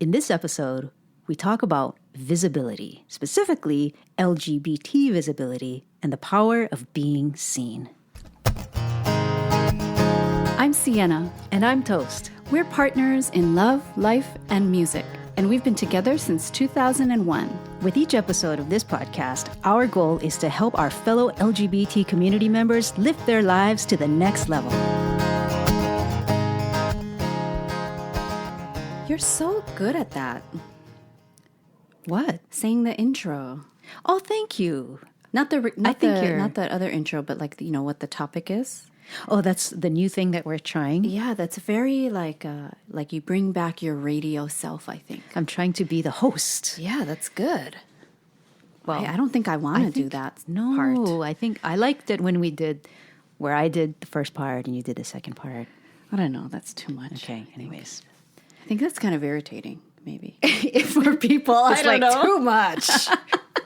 In this episode, we talk about visibility, specifically LGBT visibility, and the power of being seen. I'm Sienna. And I'm Toast. We're partners in love, life, and music, and we've been together since 2001. With each episode of this podcast, our goal is to help our fellow LGBT community members lift their lives to the next level. You're so good at that. What? Saying the intro. Oh, thank you. Not the other intro, but like, you know, what the topic is. Oh, that's the new thing that we're trying? Yeah, that's very like you bring back your radio self, I think. I'm trying to be the host. Yeah, that's good. Well, I don't think I want to do that part. No, I think I liked it when we did, where I did the first part and you did the second part. I don't know, that's too much. Okay, anyways. I think that's kind of irritating, maybe. For people, It's I don't know. too much.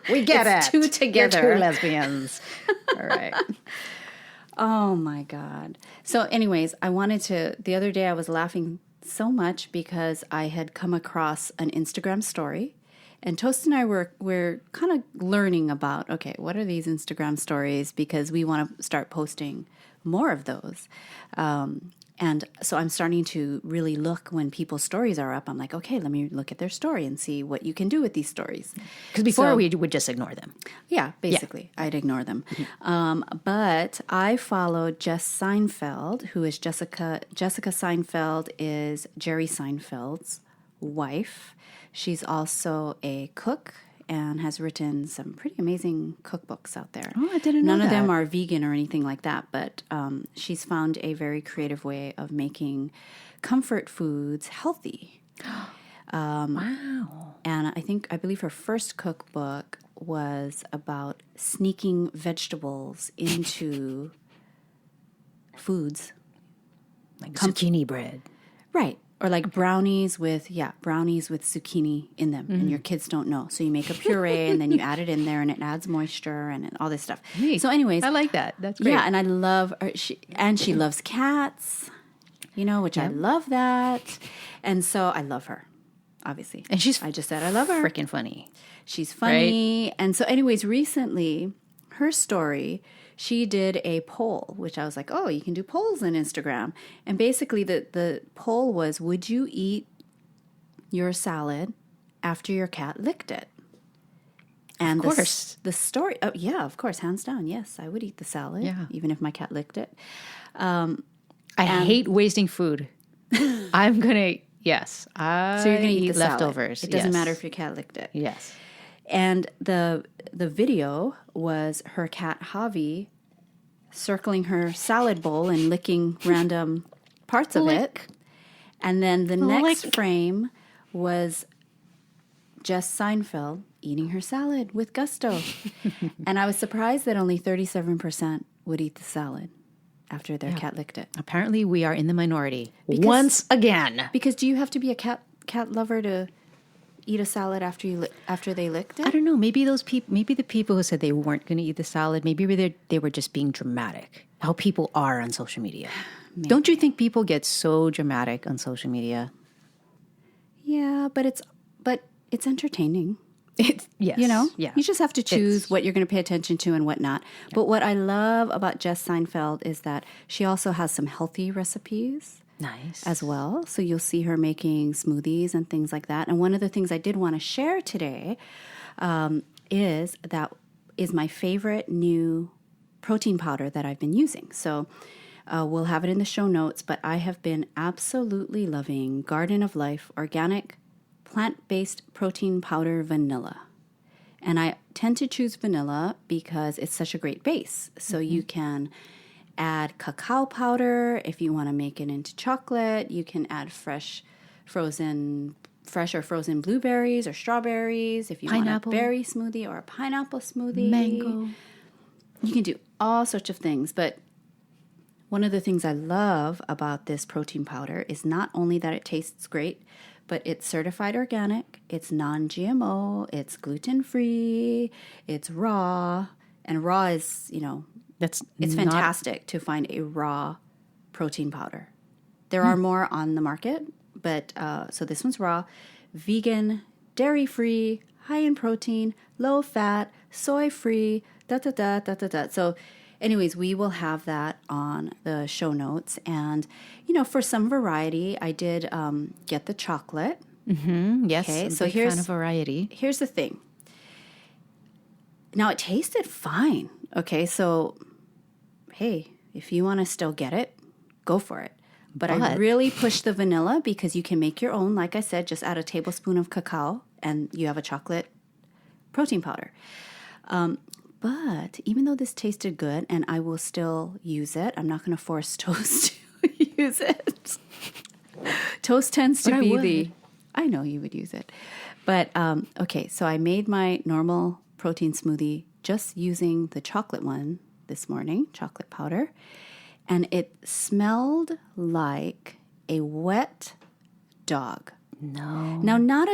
We get It's it. two together. You're two lesbians. All right. Oh my God. So anyways, the other day I was laughing so much because I had come across an Instagram story, and Toast and I were kind of learning about, okay, what are these Instagram stories? Because we want to start posting more of those. And so I'm starting to really look when people's stories are up. I'm like, okay, let me look at their story and see what you can do with these stories. Because before we would just ignore them. Yeah, basically, I'd ignore them. But I followed Jess Seinfeld, who is Jessica. Jessica Seinfeld is Jerry Seinfeld's wife. She's also a cook and has written some pretty amazing cookbooks out there. Oh, I didn't know None of that. them are vegan or anything like that, but she's found a very creative way of making comfort foods healthy. Wow. And I believe her first cookbook was about sneaking vegetables into foods. Like zucchini bread. Right. Or like brownies with zucchini in them, and your kids don't know. So you make a puree and then you add it in there and it adds moisture and all this stuff. Neat. So anyways. I like that. That's great. Yeah, and I love her. She loves cats, which I love that. And so I love her, obviously. And I just said I love her. Freaking funny. She's funny. Right? And so anyways, recently, her story, she did a poll, which I was like, oh, you can do polls on Instagram. And basically the poll was, would you eat your salad after your cat licked it? And of course. The story, oh, yeah, of course, hands down. Yes, I would eat the salad, even if my cat licked it. I hate wasting food. I'm going to, yes. So you're going to eat the leftovers. Salad. It doesn't matter if your cat licked it. Yes. And the video was her cat Javi circling her salad bowl and licking random parts of it. And then the next frame was Jess Seinfeld eating her salad with gusto. And I was surprised that only 37% would eat the salad after their cat licked it. Apparently we are in the minority. Once again. Because do you have to be a cat lover to eat a salad after they licked it? I don't know. Maybe the people who said they weren't going to eat the salad, maybe they were just being dramatic. How people are on social media. Maybe. Don't you think people get so dramatic on social media? Yeah, but it's entertaining. Yes. Yeah. You just have to choose what you're going to pay attention to and what not. Yeah. But what I love about Jess Seinfeld is that she also has some healthy recipes. Nice. As well. So you'll see her making smoothies and things like that. And one of the things I did want to share today is my favorite new protein powder that I've been using. So we'll have it in the show notes, but I have been absolutely loving Garden of Life organic plant-based protein powder vanilla. And I tend to choose vanilla because it's such a great base. So you can add cacao powder if you want to make it into chocolate. You can add fresh or frozen blueberries or strawberries if you want a berry smoothie or a pineapple smoothie. Mango. You can do all sorts of things. But one of the things I love about this protein powder is not only that it tastes great, but it's certified organic, it's non-GMO, it's gluten-free, it's raw. And raw is, it's fantastic to find a raw protein powder. There are more on the market, but so this one's raw, vegan, dairy-free, high in protein, low fat, soy-free, So anyways, we will have that on the show notes. And, for some variety, I did get the chocolate. Yes, Okay, I'm so a big fan of variety. Here's the thing. Now, it tasted fine. Okay, so, hey, if you want to still get it, go for it. But I really pushed the vanilla because you can make your own. Like I said, just add a tablespoon of cacao and you have a chocolate protein powder. But even though this tasted good and I will still use it, I'm not going to force Toast to use it. Toast tends to be I know you would use it. But, okay, so I made my normal protein smoothie just using the chocolate one this morning, chocolate powder. And it smelled like a wet dog. No. Now, not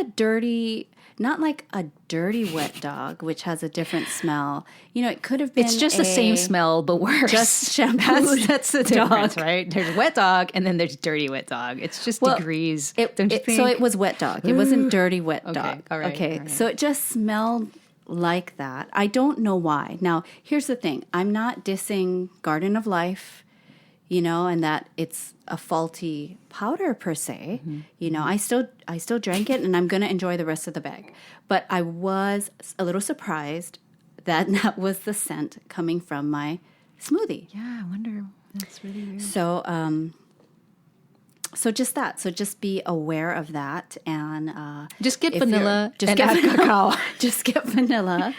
like a dirty wet dog, which has a different smell. It could have been It's just the same smell, but worse. Just shampoo. That's the difference, right? There's wet dog, and then there's dirty wet dog. It's just degrees. Don't you think? So it was wet dog. It wasn't dirty wet dog. All right. Okay, all right. so it just smelled like that. I don't know why. Now, here's the thing. I'm not dissing Garden of Life, and that it's a faulty powder per se. I still drank it and I'm going to enjoy the rest of the bag. But I was a little surprised that was the scent coming from my smoothie. Yeah, I wonder. That's really weird. So, so just that. So just be aware of that and Just get vanilla. Just get cacao. Just get vanilla.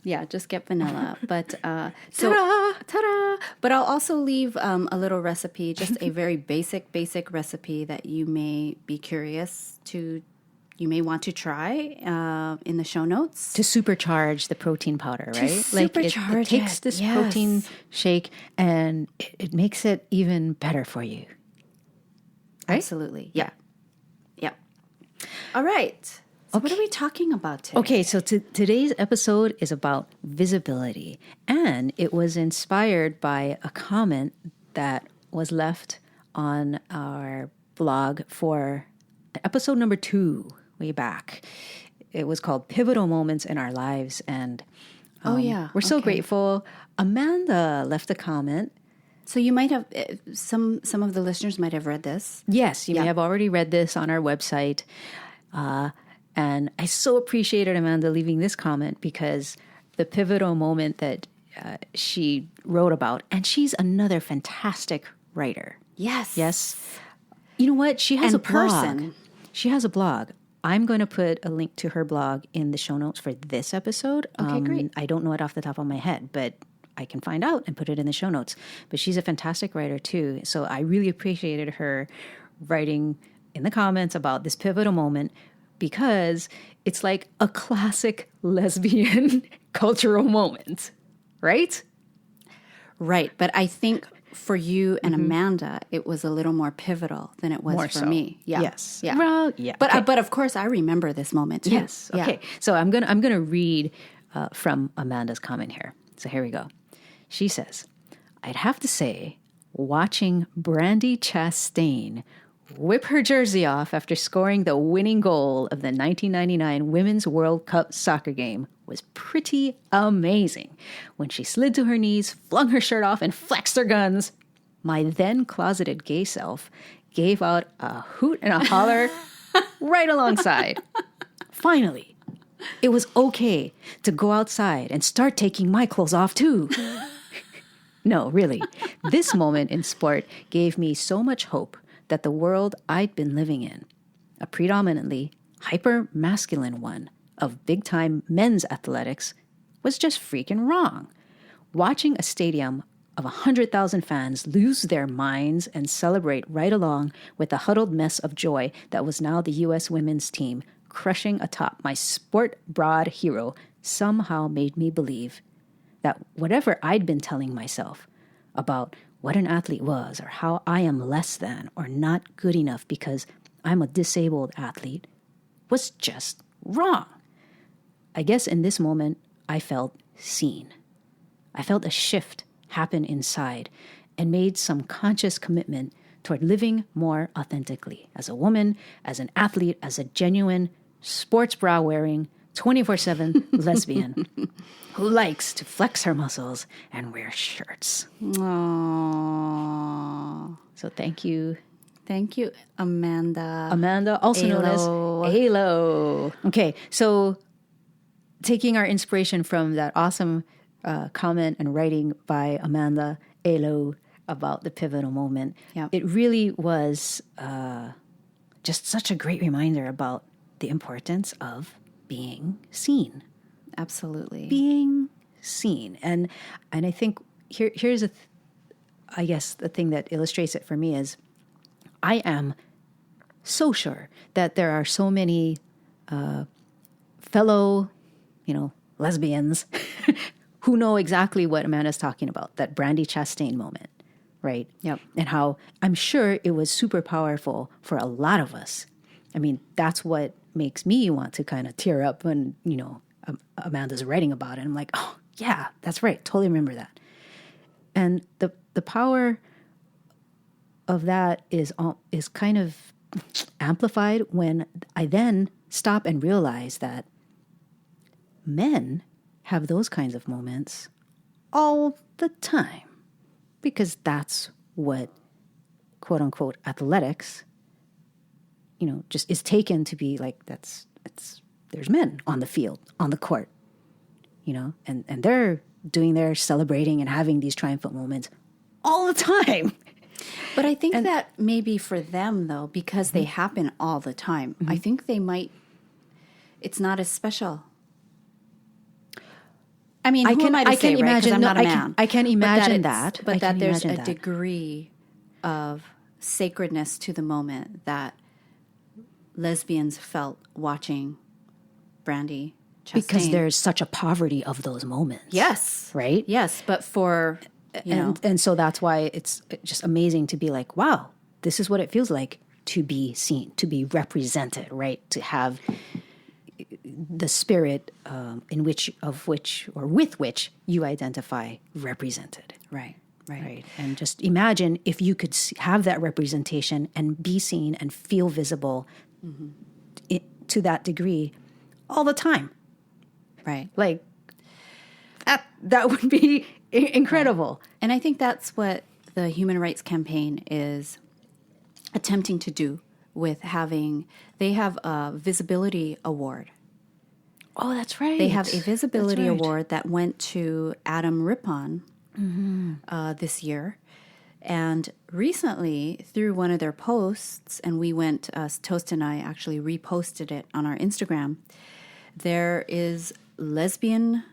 Yeah, just get vanilla. But ta-da! But I'll also leave a little recipe, just a very basic recipe that you may be curious to. You may want to try in the show notes to supercharge the protein powder, right? Supercharge it takes this protein shake and it makes it even better for you. Right? Absolutely. Yeah. All right. So what are we talking about today? Okay, so today's episode is about visibility, and it was inspired by a comment that was left on our blog for episode number 2 way back. It was called Pivotal Moments in Our Lives, and we're so grateful. Amanda left a comment. So you might have, some of the listeners might have read this. Yes, you may have already read this on our website. And I so appreciated Amanda leaving this comment because the pivotal moment that she wrote about, and she's another fantastic writer. Yes. You know what? She has and a blog. Person. She has a blog. I'm going to put a link to her blog in the show notes for this episode. Okay, great. I don't know it off the top of my head, but I can find out and put it in the show notes. But she's a fantastic writer too. So I really appreciated her writing in the comments about this pivotal moment, because it's like a classic lesbian cultural moment, right? Right. But I think for you and Amanda, it was a little more pivotal than it was for me. Yeah. Yes. Yeah. Well, yeah. But of course, I remember this moment too. Yes. Okay. Yeah. So I'm gonna read from Amanda's comment here. So here we go. She says, "I'd have to say, watching Brandi Chastain whip her jersey off after scoring the winning goal of the 1999 Women's World Cup soccer game was pretty amazing. When she slid to her knees, flung her shirt off, and flexed her guns, my then closeted gay self gave out a hoot and a holler right alongside. Finally, it was okay to go outside and start taking my clothes off too." No, really, this moment in sport gave me so much hope that the world I'd been living in, a predominantly hyper-masculine one of big-time men's athletics, was just freaking wrong. Watching a stadium of 100,000 fans lose their minds and celebrate right along with the huddled mess of joy that was now the U.S. women's team crushing atop my sport broad hero somehow made me believe that whatever I'd been telling myself about what an athlete was, or how I am less than or not good enough because I'm a disabled athlete, was just wrong. I guess in this moment, I felt seen. I felt a shift happen inside and made some conscious commitment toward living more authentically as a woman, as an athlete, as a genuine sports bra wearing 24/7 lesbian who likes to flex her muscles and wear shirts. Aww. So thank you. Thank you, Amanda. Amanda, also known as Alo. Okay, so taking our inspiration from that awesome comment and writing by Amanda Alo about the pivotal moment, Yep. it really was just such a great reminder about the importance of being seen. Absolutely. Being seen. And I think here's I guess the thing that illustrates it for me is I am so sure that there are so many fellow, lesbians who know exactly what Amanda's talking about, that Brandy Chastain moment, right? Yep. And how I'm sure it was super powerful for a lot of us. I mean, that's what makes me want to kind of tear up when, Amanda's writing about it. I'm like, oh, yeah, that's right. Totally remember that. And the power of that is kind of amplified when I then stop and realize that men have those kinds of moments all the time, because that's what quote unquote athletics, just is taken to be like. There's men on the field, on the court, and they're doing their celebrating and having these triumphant moments all the time. But I think that maybe for them, though, because they happen all the time, I think it's not as special. I mean, who am I to say, right? 'Cause I'm not a man. I can imagine that. But that there's a degree of sacredness to the moment that lesbians felt watching Brandy Chastain. Because there's such a poverty of those moments. Yes. Right? Yes, but for... And so that's why it's just amazing to be like, wow, this is what it feels like to be seen, to be represented, right? To have the spirit with which you identify represented. Right. And just imagine if you could have that representation and be seen and feel visible to that degree all the time. Right. Like, that would be incredible. Right. And I think that's what the Human Rights Campaign is attempting to do with they have a visibility award. Oh, that's right. They have a visibility award that went to Adam Rippon this year. And recently, through one of their posts, and Toast and I actually reposted it on our Instagram, there is Lesbian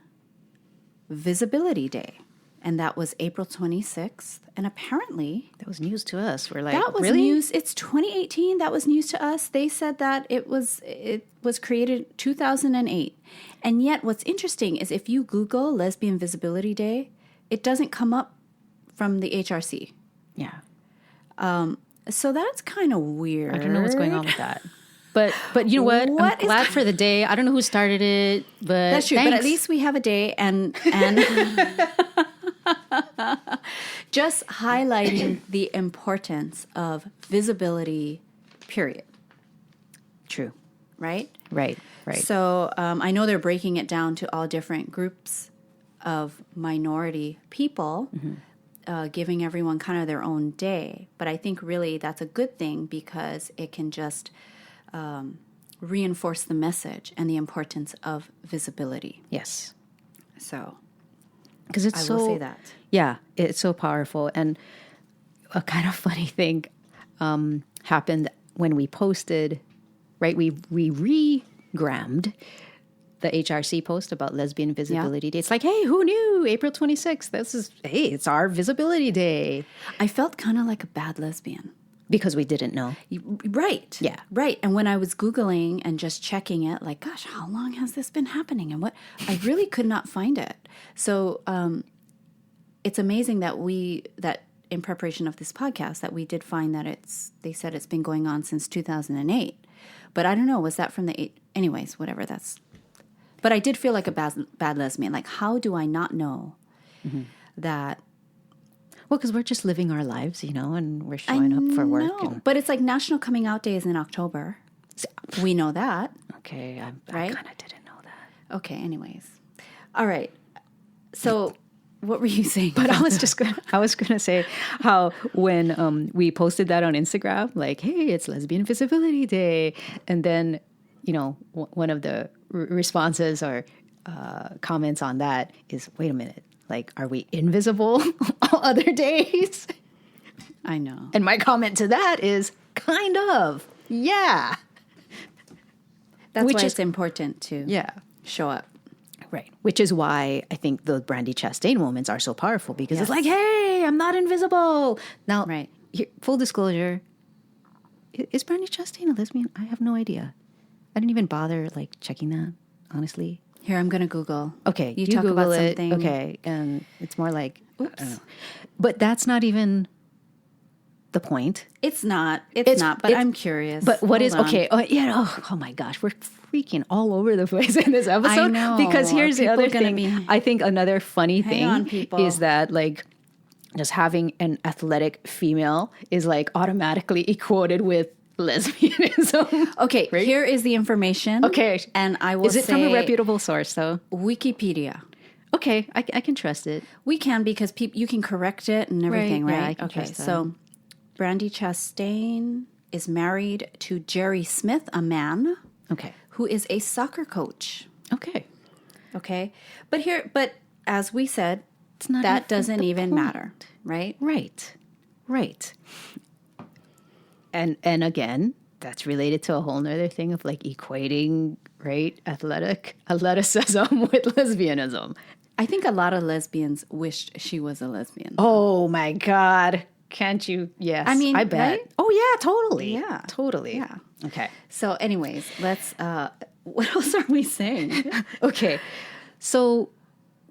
Visibility Day. And that was April 26th. And apparently... That was news to us. We're like, that was really? News. It's 2018. That was news to us. They said that it was created 2008. And yet what's interesting is if you Google Lesbian Visibility Day, it doesn't come up from the HRC. Yeah. So that's kind of weird. I don't know what's going on with that. But you know what? I'm glad for the day. I don't know who started it, but that's true. Thanks. But at least we have a day and just highlighting the importance of visibility, period. True. Right? Right. So I know they're breaking it down to all different groups of minority people, giving everyone kind of their own day. But I think really that's a good thing because it can just reinforce the message and the importance of visibility. Yes. So, because I will say that. Yeah, it's so powerful. And a kind of funny thing happened when we posted, right? We regrammed the HRC post about Lesbian Visibility Day. It's like, hey, who knew? April 26th. It's our visibility day. I felt kind of like a bad lesbian. Because we didn't know. Right. Yeah. Right. And when I was Googling and just checking it, like, gosh, how long has this been happening? And I really could not find it. So it's amazing that in preparation of this podcast, that we did find that they said it's been going on since 2008. But I don't know, was that from anyways, whatever, but I did feel like a bad lesbian. Like, how do I not know that? Well, because we're just living our lives, and we're showing up for work. No, but it's like National Coming Out Day is in October. We know that. Okay, I Right? kind of didn't know that. Okay, anyways. All right. So what were you saying? But I was gonna say how when we posted that on Instagram, like, hey, it's Lesbian Visibility Day, and then one of the responses or comments on that is, wait a minute, like, are we invisible all other days? I know. And my comment to that is kind of, yeah. That's why it's important to show up. Right. Which is why I think the Brandy Chastain moments are so powerful, because it's like, hey, I'm not invisible. Now, here, full disclosure, is Brandy Chastain a lesbian? I have no idea. I didn't even bother like checking that, honestly. Here, I'm going to Google. Okay. You talk Google about it. something. Okay. And it's more like, oops. But that's not even the point. It's not, but I'm curious. But what is, okay. Oh my gosh. We're freaking all over the place in this episode. I know. Because here's the other thing. I think another funny Hang thing on, is that like just having an athletic female is like automatically equated with lesbianism. Okay, right? Here is the information. Okay. And I will say... Is it from a reputable source, though? Wikipedia. Okay, I can trust it. We can, because you can correct it and everything, right? Yeah, I can trust that. So Brandy Chastain is married to Jerry Smith, a man who is a soccer coach. Okay. But as we said, it's not that doesn't even matter, right? Right. And again, that's related to a whole nother thing of like equating, right, athleticism with lesbianism. I think a lot of lesbians wished she was a lesbian. Oh my God. Can't you? Yes. I mean, I bet. Right? Oh yeah, totally. Yeah. Totally. Yeah. Okay. So anyways, let's, what else are we saying? Okay. So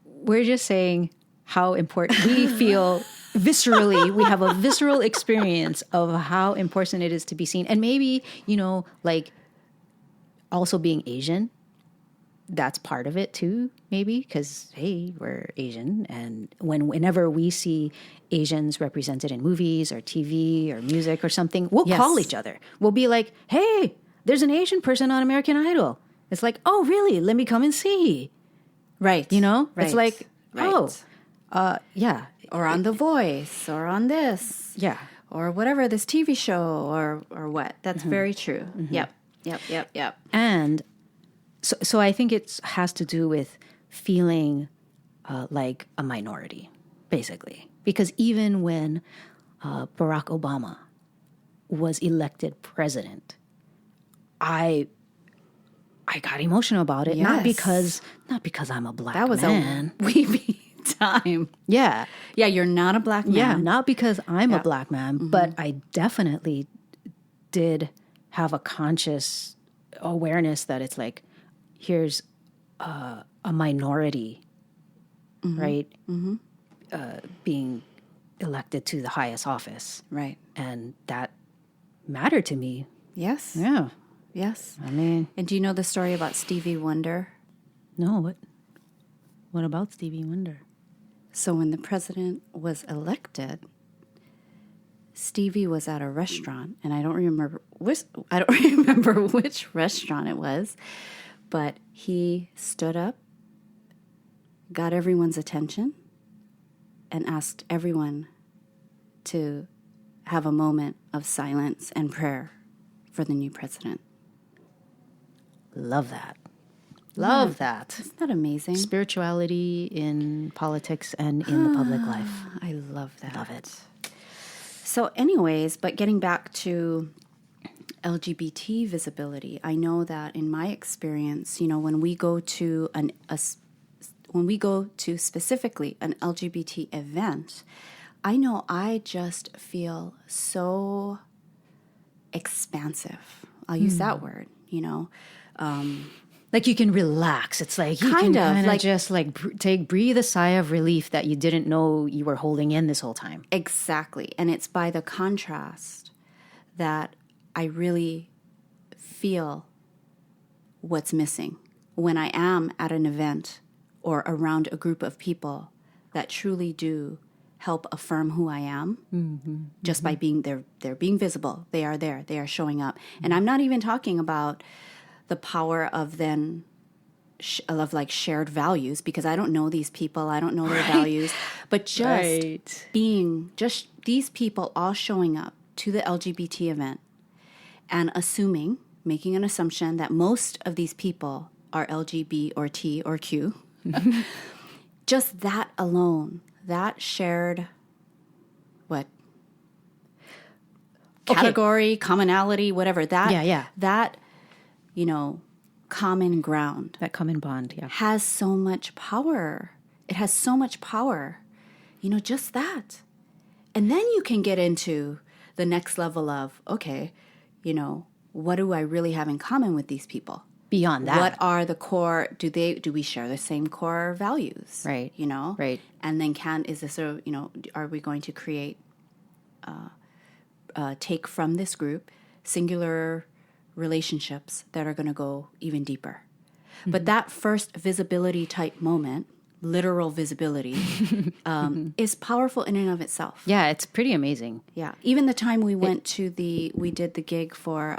we're just saying how important we feel viscerally. We have a visceral experience of how important it is to be seen. And maybe, like also being Asian, that's part of it too, maybe, because, hey, we're Asian. And whenever we see Asians represented in movies or TV or music or something, we'll call each other. We'll be like, hey, there's an Asian person on American Idol. It's like, oh, really? Let me come and see. Right. Right. It's like, yeah. Or on The Voice, or on this. Yeah. Or whatever, this TV show, or what. That's very true. Mm-hmm. Yep. And so I think it has to do with feeling like a minority, basically. Because even when Barack Obama was elected president, I got emotional about it. Yes. Not because I'm a black man. That was a weepy time. Yeah. Yeah, you're not a black man. Yeah, not because I'm a black man, but I definitely did have a conscious awareness that it's like, here's a minority, right? Mm-hmm. Being elected to the highest office. Right. And that mattered to me. Yes. Yeah. Yes. I mean. And do you know the story about Stevie Wonder? No. What about Stevie Wonder? So when the president was elected, Stevie was at a restaurant, and I don't remember which restaurant it was, but he stood up, got everyone's attention, and asked everyone to have a moment of silence and prayer for the new president. Love that. Love that. Isn't that amazing? Spirituality in politics and in the public life. I love that. Love it. So anyways, but getting back to LGBT visibility, I know that in my experience, when we go to specifically an LGBT event, I know I just feel so expansive. I'll use that word, Like you can relax. It's like you kind can of like just like breathe a sigh of relief that you didn't know you were holding in this whole time. Exactly. And it's by the contrast that I really feel what's missing when I am at an event or around a group of people that truly do help affirm who I am just by being there. They're being visible. They are there. They are showing up. And I'm not even talking about the power of then of like shared values, because I don't know these people. I don't know their values, but just being just these people all showing up to the LGBT event and making an assumption that most of these people are LGBT or T or Q. Just that alone, that shared category, commonality, whatever, that, common ground. That common bond, has so much power. It has so much power. Just that. And then you can get into the next level of, okay, what do I really have in common with these people? Beyond that. What are the core, do we share the same core values? Right. Right. And then are we going to create, take from this group singular relationships that are going to go even deeper? Mm-hmm. But that first visibility type moment, literal visibility, is powerful in and of itself. Yeah, it's pretty amazing. Yeah. Even the time we we did the gig for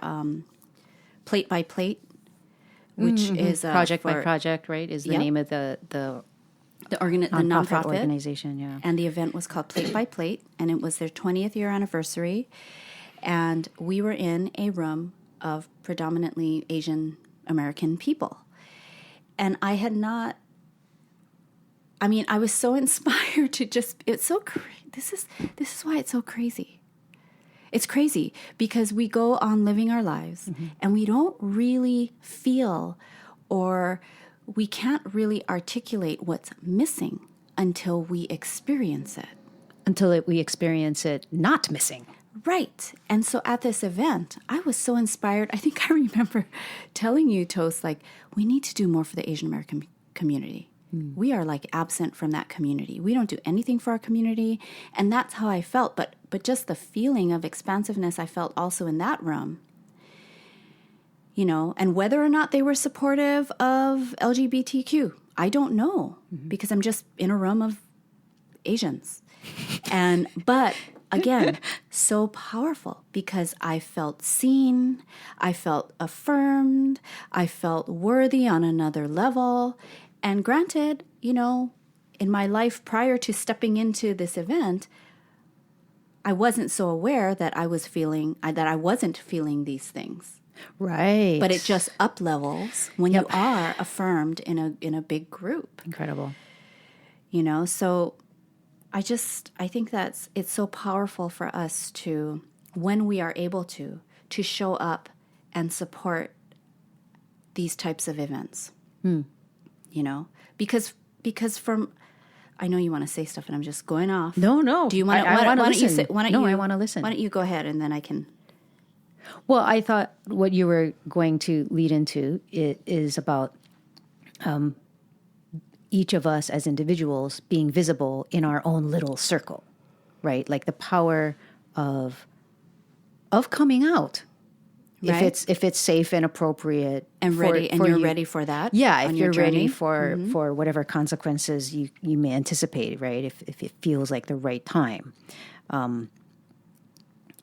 Plate by Plate, which is Project by Project, right? Is the name of the nonprofit organization, yeah. And the event was called Plate by Plate, and it was their 20th year anniversary. And we were in a room of predominantly Asian American people. And I was so inspired to it's so this is why it's so crazy. It's crazy because we go on living our lives and we don't really feel, or we can't really articulate what's missing until we experience it. Until we experience it not missing. Right. And so at this event, I was so inspired. I think I remember telling you, Toast, like, we need to do more for the Asian American community. We are like absent from that community. We don't do anything for our community. And that's how I felt. But just the feeling of expansiveness I felt also in that room, and whether or not they were supportive of LGBTQ, I don't know, because I'm just in a room of Asians. But again, so powerful because I felt seen, I felt affirmed, I felt worthy on another level. And granted, in my life prior to stepping into this event, I wasn't so aware that I wasn't feeling these things. Right. But it just up levels when you are affirmed in a big group. Incredible. So I think it's so powerful for us to, when we are able to show up and support these types of events. Because from, I know you want to say stuff and I'm just going off. No. Do you want to? I want to listen. I want to listen. Why don't you go ahead and then I can. Well, I thought what you were going to lead into is about each of us as individuals being visible in our own little circle, right? Like the power of coming out. Right. If it's safe and appropriate and ready, and you're ready for that. Yeah, if you're ready for whatever consequences you may anticipate, right? If it feels like the right time,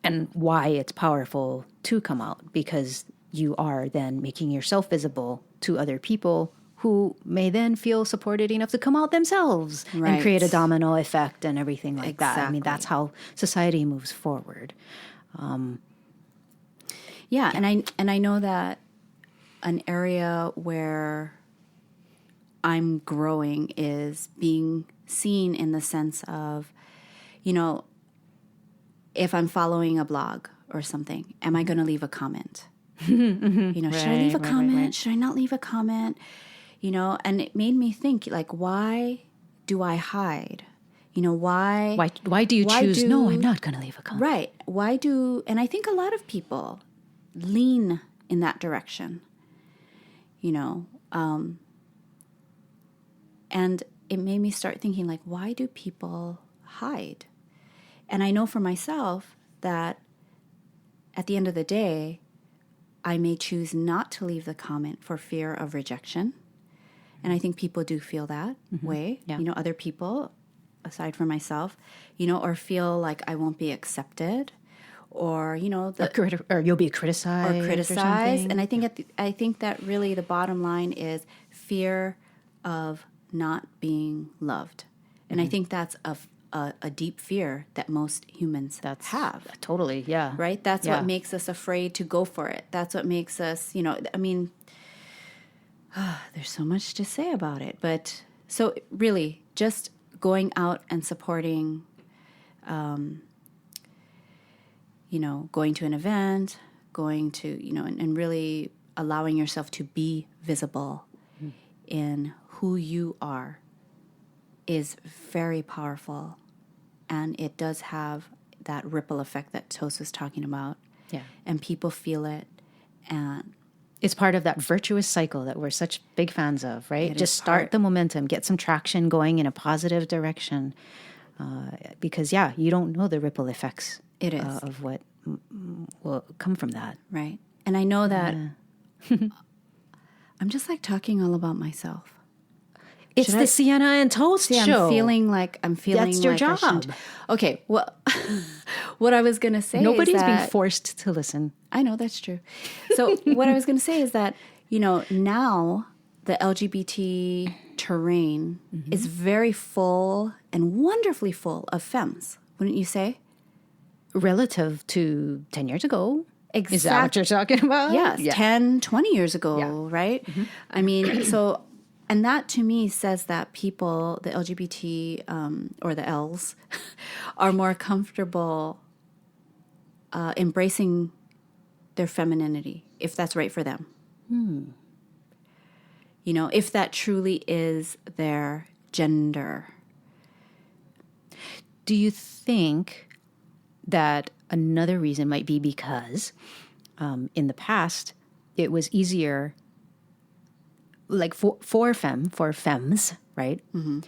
and why it's powerful to come out, because you are then making yourself visible to other people who may then feel supported enough to come out themselves and create a domino effect and everything like that. I mean, that's how society moves forward. Yeah, and I know that an area where I'm growing is being seen in the sense of, if I'm following a blog or something, am I going to leave a comment? Should I leave a comment? Should I not leave a comment? And it made me think, like, why do I hide? Why do you choose? No, I'm not going to leave a comment. Right. And I think a lot of people lean in that direction, and it made me start thinking, like, why do people hide? And I know for myself that at the end of the day, I may choose not to leave the comment for fear of rejection. And I think people do feel that way. Yeah. Other people aside from myself, or feel like I won't be accepted, or or you'll be criticized, or criticized. And I think that really the bottom line is fear of not being loved, and I think that's a deep fear that most humans have. Totally, yeah. Right? That's what makes us afraid to go for it. That's what makes us, there's so much to say about it. But so really, just going out and supporting, going to an event, going to, and really allowing yourself to be visible in who you are is very powerful. And it does have that ripple effect that Tos was talking about. Yeah. And people feel it. And it's part of that virtuous cycle that we're such big fans of, right? Just start part. the momentum, get some traction going in a positive direction. Because, you don't know the ripple effects It is. Of what will come from that. Right. And I know that I'm just like talking all about myself. It's the Sienna and Toast show. I'm feeling That's your like job. Okay, well, what I was going to say Nobody's is that... being forced to listen. I know, that's true. So what I was going to say is that, now the LGBT terrain is very full and wonderfully full of femmes, wouldn't you say? Relative to 10 years ago. Exactly. Is that what you're talking about? Yes, 10, 20 years ago, right? Mm-hmm. I mean, so... And that to me says that people, the LGBT or the Ls, are more comfortable embracing their femininity, if that's right for them. If that truly is their gender. Do you think that another reason might be because in the past it was easier, like for femmes, right? Mm-hmm.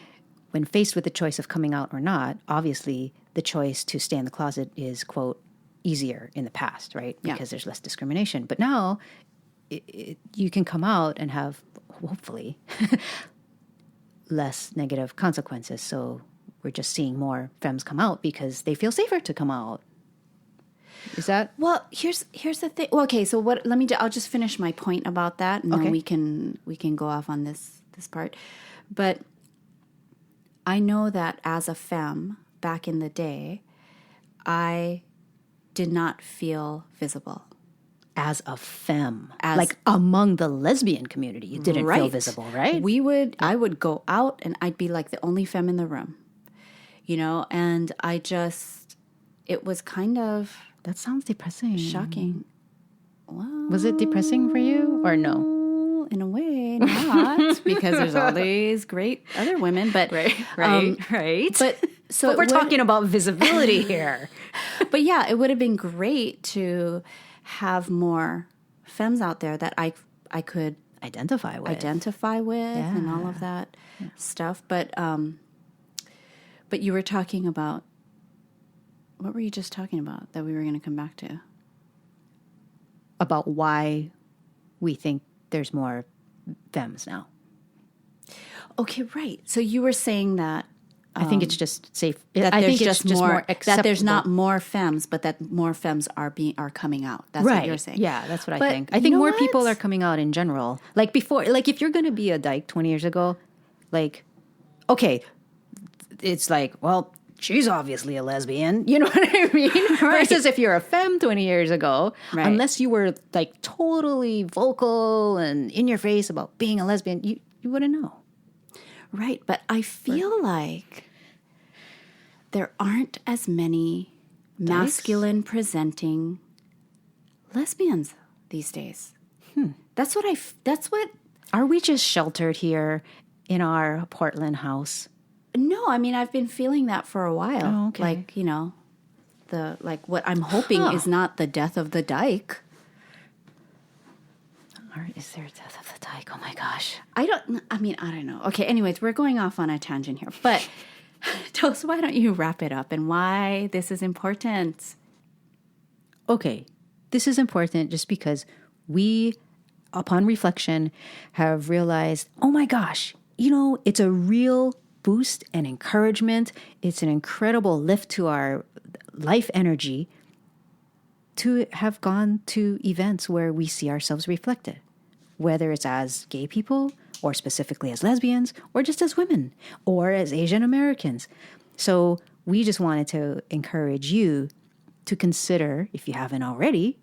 When faced with the choice of coming out or not, obviously the choice to stay in the closet is, quote, easier in the past, right? Because there's less discrimination. But now you can come out and have, hopefully, less negative consequences. So we're just seeing more femmes come out because they feel safer to come out. Is that... Well, here's the thing. Well, okay, so I'll just finish my point about that, and then we can go off on this part. But I know that as a femme back in the day, I did not feel visible. As a femme, like among the lesbian community, you didn't feel visible, right? I would go out and I'd be like the only femme in the room, and it was kind of... That sounds depressing. Shocking. Well, was it depressing for you or no? In a way, not, because there's all these great other women. But right. But we're talking about visibility here. But yeah, it would have been great to have more femmes out there that I could identify with, and all of that stuff. But you were talking about. What were you just talking about that we were going to come back to? About why we think there's more femmes now. Okay, right. So you were saying that... I think it's just safe. I think it's just more acceptable. That there's not more femmes, but that more femmes are coming out. That's what you're saying. Yeah, that's what I think. I think more people are coming out in general. Like before, like if you're going to be a dyke 20 years ago, like, okay, it's like, well... she's obviously a lesbian, you know what I mean? Right. Versus if you're a femme 20 years ago, unless you were like totally vocal and in your face about being a lesbian, you wouldn't know. Right, but I feel like there aren't as many masculine presenting lesbians these days. That's what... Are we just sheltered here in our Portland house? No, I mean, I've been feeling that for a while. Oh, okay. Like, what I'm hoping is not the death of the dyke. Or is there a death of the dyke? Oh my gosh. I don't know. Okay, anyways, we're going off on a tangent here. But, Tos, why don't you wrap it up and why this is important? Okay, this is important just because we, upon reflection, have realized, oh my gosh, it's a real boost and encouragement. It's an incredible lift to our life energy to have gone to events where we see ourselves reflected, whether it's as gay people or specifically as lesbians or just as women or as Asian Americans. So we just wanted to encourage you to consider, if you haven't already,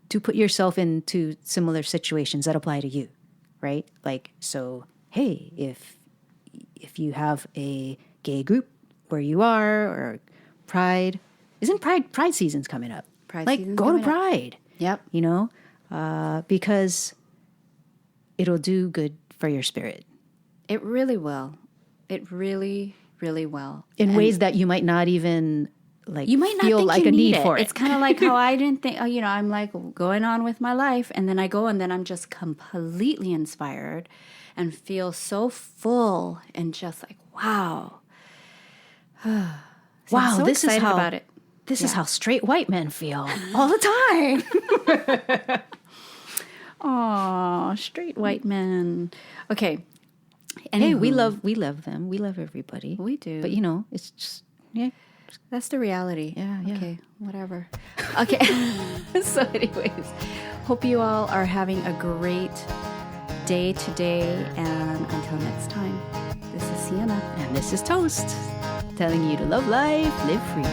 to put yourself into similar situations that apply to you, right? Like, so, hey, if you have a gay group where you are, or Pride, isn't Pride season's coming up? Pride like, season's go to coming up. Pride. Yep. You know, because it'll do good for your spirit It really will. It really, really will. in ways that you might not even like You might not feel think like you a need it. for it. It's kind of like how I didn't think, I'm like going on with my life, and then I go and then I'm just completely inspired and feel so full and just like, wow. So I'm Wow, so this is excited how about it. This is how straight white men feel all the time. Aw, straight white men. Okay. Hey, we Anywho, love them. We love everybody. We do. But it's just That's the reality. Yeah. Okay, whatever. Okay. So anyways, hope you all are having a great day today, and until next time, this is Sienna. And this is Toast, telling you to love life, live free.